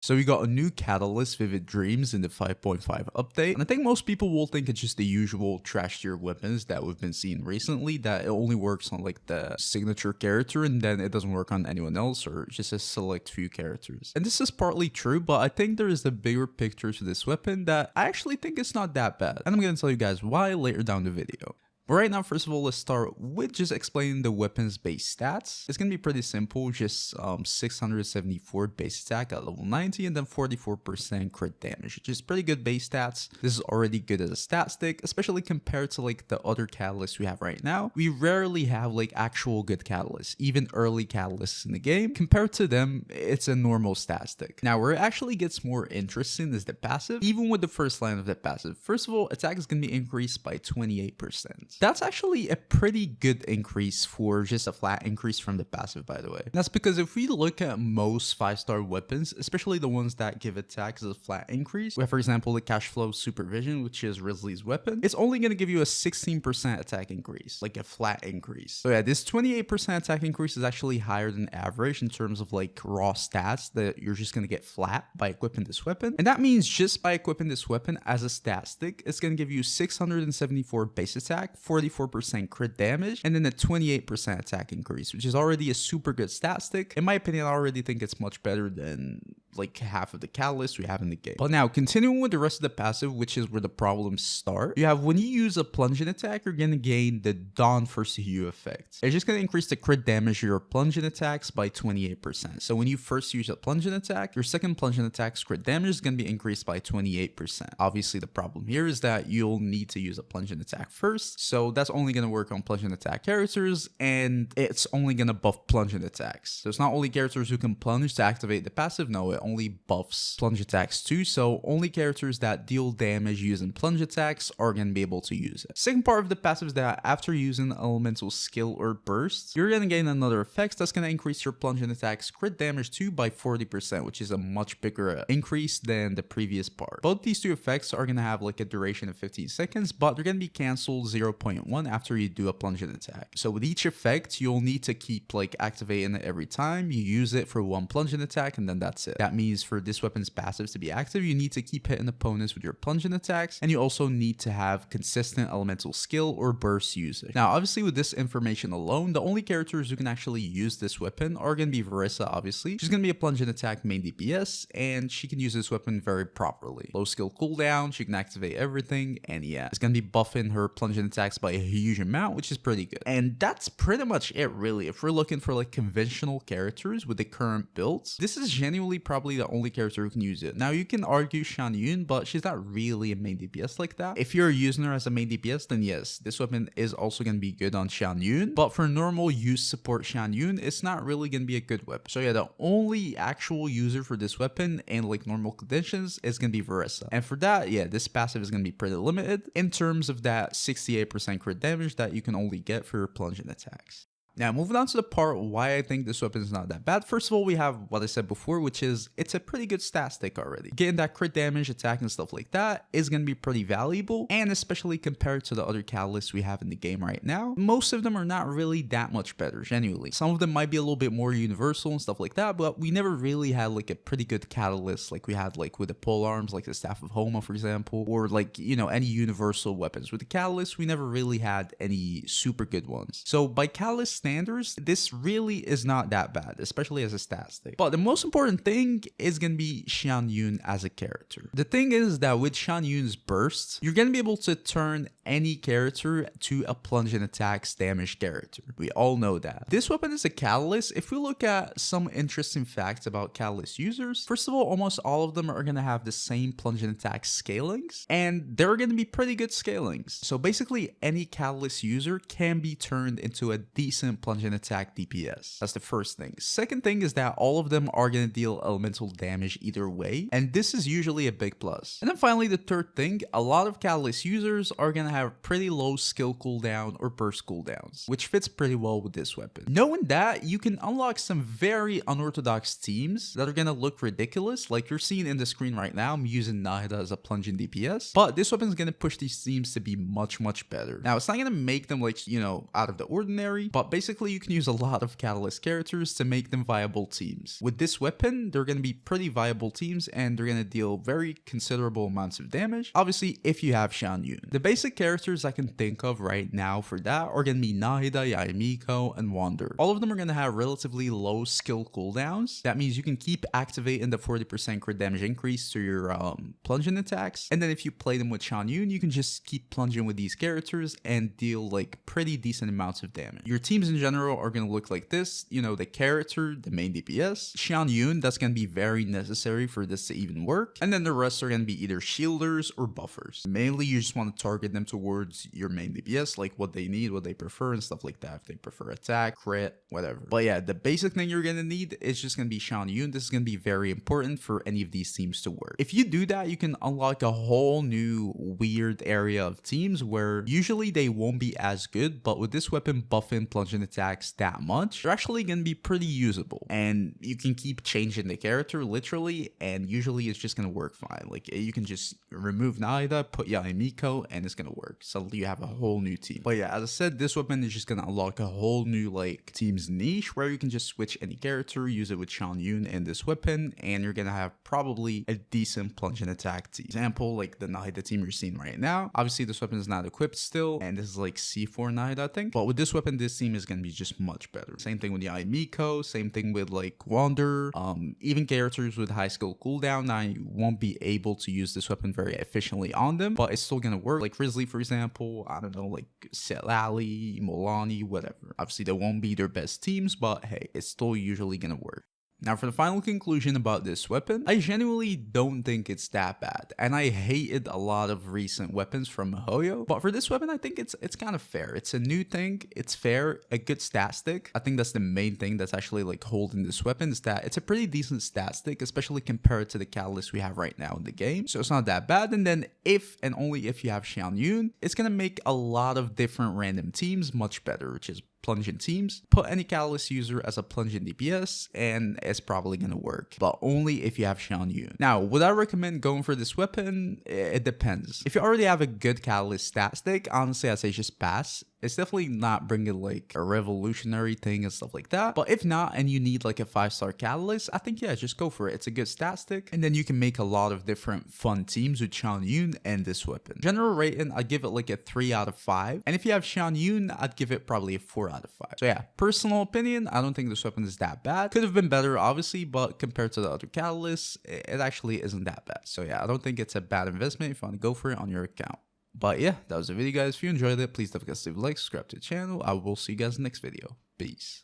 So we got a new catalyst, Vivid Dreams, in the 5.5 update, and I think most people will think it's just the usual trash tier weapons that we've been seeing recently, that it only works on like the signature character and then it doesn't work on anyone else or just a select few characters. And this is partly true, but I think there is a bigger picture to this weapon that I actually think it's not that bad, and I'm gonna tell you guys why later down the video. But right now, first of all, let's start with just explaining the weapon's base stats. It's gonna be pretty simple, just 674 base attack at level 90 and then 44% crit damage, which is pretty good base stats. This is already good as a stat stick, especially compared to like the other catalysts we have right now. We rarely have like actual good catalysts, even early catalysts in the game. Compared to them, it's a normal stat stick. Now, where it actually gets more interesting is the passive. Even with the first line of the passive, first of all, attack is gonna be increased by 28%. That's actually a pretty good increase for just a flat increase from the passive, by the way. That's because if we look at most 5-star weapons, especially the ones that give attacks as a flat increase, we have, for example, the Cash Flow Supervision, which is Rizley's weapon. It's only going to give you a 16% attack increase, like a flat increase. So yeah, this 28% attack increase is actually higher than average in terms of like raw stats that you're just going to get flat by equipping this weapon. And that means just by equipping this weapon as a stat stick, it's going to give you 674 base attack, 44% crit damage, and then a 28% attack increase, which is already a super good stat stick. In my opinion, I already think it's much better than like half of the catalysts we have in the game. But now, continuing with the rest of the passive, which is where the problems start, you have when you use a plunging attack, you're going to gain the Dawn First Hue effect. It's just going to increase the crit damage of your plunging attacks by 28%. So when you first use a plunging attack, your second plunging attack's crit damage is going to be increased by 28%. Obviously, the problem here is that you'll need to use a plunging attack first, so that's only going to work on plunging attack characters, and it's only going to buff plunging attacks. So it's not only characters who can plunge to activate the passive, no, it only buffs plunge attacks too, so only characters that deal damage using plunge attacks are going to be able to use it. Second part of the passive is that after using elemental skill or burst, you're going to gain another effect that's going to increase your plunging attacks crit damage too by 40%, which is a much bigger increase than the previous part. Both these two effects are going to have like a duration of 15 seconds, but they're going to be cancelled 0.1 after you do a plunging attack. So with each effect, you'll need to keep like activating it every time you use it for one plunging attack, and then that's it. That means for this weapon's passives to be active, you need to keep hitting opponents with your plunging attacks, and you also need to have consistent elemental skill or burst usage. Now, obviously with this information alone, the only characters who can actually use this weapon are going to be Varesa, obviously. She's going to be a plunging attack main DPS, and she can use this weapon very properly. Low skill cooldown, she can activate everything, and yeah, it's going to be buffing her plunging attacks by a huge amount, which is pretty good. And that's pretty much it, really. If we're looking for like conventional characters with the current builds, this is genuinely probably the only character who can use it. Now, you can argue Xianyun, but she's not really a main DPS like that. If you're using her as a main DPS, then yes, this weapon is also going to be good on Xianyun, but for normal use support Xianyun, it's not really going to be a good weapon. So yeah, the only actual user for this weapon in like normal conditions is going to be Varesa. And for that, yeah, this passive is going to be pretty limited in terms of that 68% crit damage that you can only get for your plunging attacks. Now, moving on to the part why I think this weapon is not that bad. First of all, we have what I said before, which is it's a pretty good stat stick already. Getting that crit damage, attack, and stuff like that is going to be pretty valuable, and especially compared to the other catalysts we have in the game right now, most of them are not really that much better, genuinely. Some of them might be a little bit more universal and stuff like that, but we never really had like a pretty good catalyst like we had like with the pole arms, like the Staff of Homa, for example, or like, you know, any universal weapons. With the catalyst, we never really had any super good ones. So by catalyst standards, this really is not that bad, especially as a stat stick. But the most important thing is going to be Xianyun as a character. The thing is that with Xianyun's burst, you're going to be able to turn any character to a plunging attacks damage character. We all know that. This weapon is a catalyst. If we look at some interesting facts about catalyst users, first of all, almost all of them are going to have the same plunging attack scalings, and they're going to be pretty good scalings. So basically, any catalyst user can be turned into a decent plunging attack DPS. That's the first thing. Second thing is that all of them are going to deal elemental damage either way, and this is usually a big plus. And then finally, the third thing, a lot of catalyst users are going to have pretty low skill cooldown or burst cooldowns, which fits pretty well with this weapon. Knowing that, you can unlock some very unorthodox teams that are going to look ridiculous, like you're seeing in the screen right now. I'm using Nahida as a plunging DPS, but this weapon is going to push these teams to be much, much better. Now, it's not going to make them like, you know, out of the ordinary, but basically Basically, you can use a lot of Catalyst characters to make them viable teams. With this weapon, they're going to be pretty viable teams and they're going to deal very considerable amounts of damage, obviously if you have Xianyun. The basic characters I can think of right now for that are going to be Nahida, Yaimiko, and Wander. All of them are going to have relatively low skill cooldowns. That means you can keep activating the 40% crit damage increase to your plunging attacks, and then if you play them with Xianyun, you can just keep plunging with these characters and deal like pretty decent amounts of damage. Your teams in general are going to look like this, you know, the character, the main DPS, Xianyun, that's going to be very necessary for this to even work, and then the rest are going to be either shielders or buffers. Mainly you just want to target them towards your main DPS, like what they need, what they prefer, and stuff like that. If they prefer attack, crit, whatever. But yeah, the basic thing you're going to need is just going to be Xianyun. This is going to be very important for any of these teams to work. If you do that, you can unlock a whole new weird area of teams where usually they won't be as good, but with this weapon buffing plunging attacks that much, they're actually going to be pretty usable. And you can keep changing the character literally, and usually it's just going to work fine. Like you can just remove Naida, put Yaimiko, and it's going to work. Suddenly you have a whole new team. But yeah, as I said, this weapon is just going to unlock a whole new like team's niche where you can just switch any character, use it with Xianyun and this weapon, and you're going to have probably a decent plunging attack team. Example, like the Nahida team you're seeing right now. Obviously this weapon is not equipped still, and this is like C4 Nahida, I think. But with this weapon, this team is going to be just much better. Same thing with Yaimiko, same thing with like Wander, even characters with high skill cooldown. Now you won't be able to use this weapon very efficiently on them, but it's still going to work. Like Grizzly, for example, I don't know, like Selali, Molani, whatever. Obviously they won't be their best teams, but hey, it's still usually going to work. Now for the final conclusion about this weapon, I genuinely don't think it's that bad, and I hated a lot of recent weapons from Mihoyo, but for this weapon I think it's kind of fair. It's a new thing, it's fair, a good stat stick. I think that's the main thing that's actually like holding this weapon, is that it's a pretty decent stat stick, especially compared to the Catalyst we have right now in the game, so it's not that bad. And then if and only if you have Xianyun, it's gonna make a lot of different random teams much better, which is plunging teams. Put any Catalyst user as a plunging DPS and it's probably gonna work, but only if you have Xianyun. Now, would I recommend going for this weapon? It depends. If you already have a good Catalyst stat stick, honestly I'd say just pass. It's definitely not bringing like a revolutionary thing and stuff like that. But if not, and you need like a 5-star Catalyst, I think yeah, just go for it. It's a good stat stick, and then you can make a lot of different fun teams with Xianyun and this weapon. General rating, I'd give it like a 3 out of 5. And if you have Xianyun, I'd give it probably a 4 out of 5. So yeah, personal opinion, I don't think this weapon is that bad. Could have been better, obviously, but compared to the other Catalysts, it actually isn't that bad. So yeah, I don't think it's a bad investment if you want to go for it on your account. But yeah, that was the video, guys. If you enjoyed it, please don't forget to leave a like, subscribe to the channel. I will see you guys in the next video. Peace.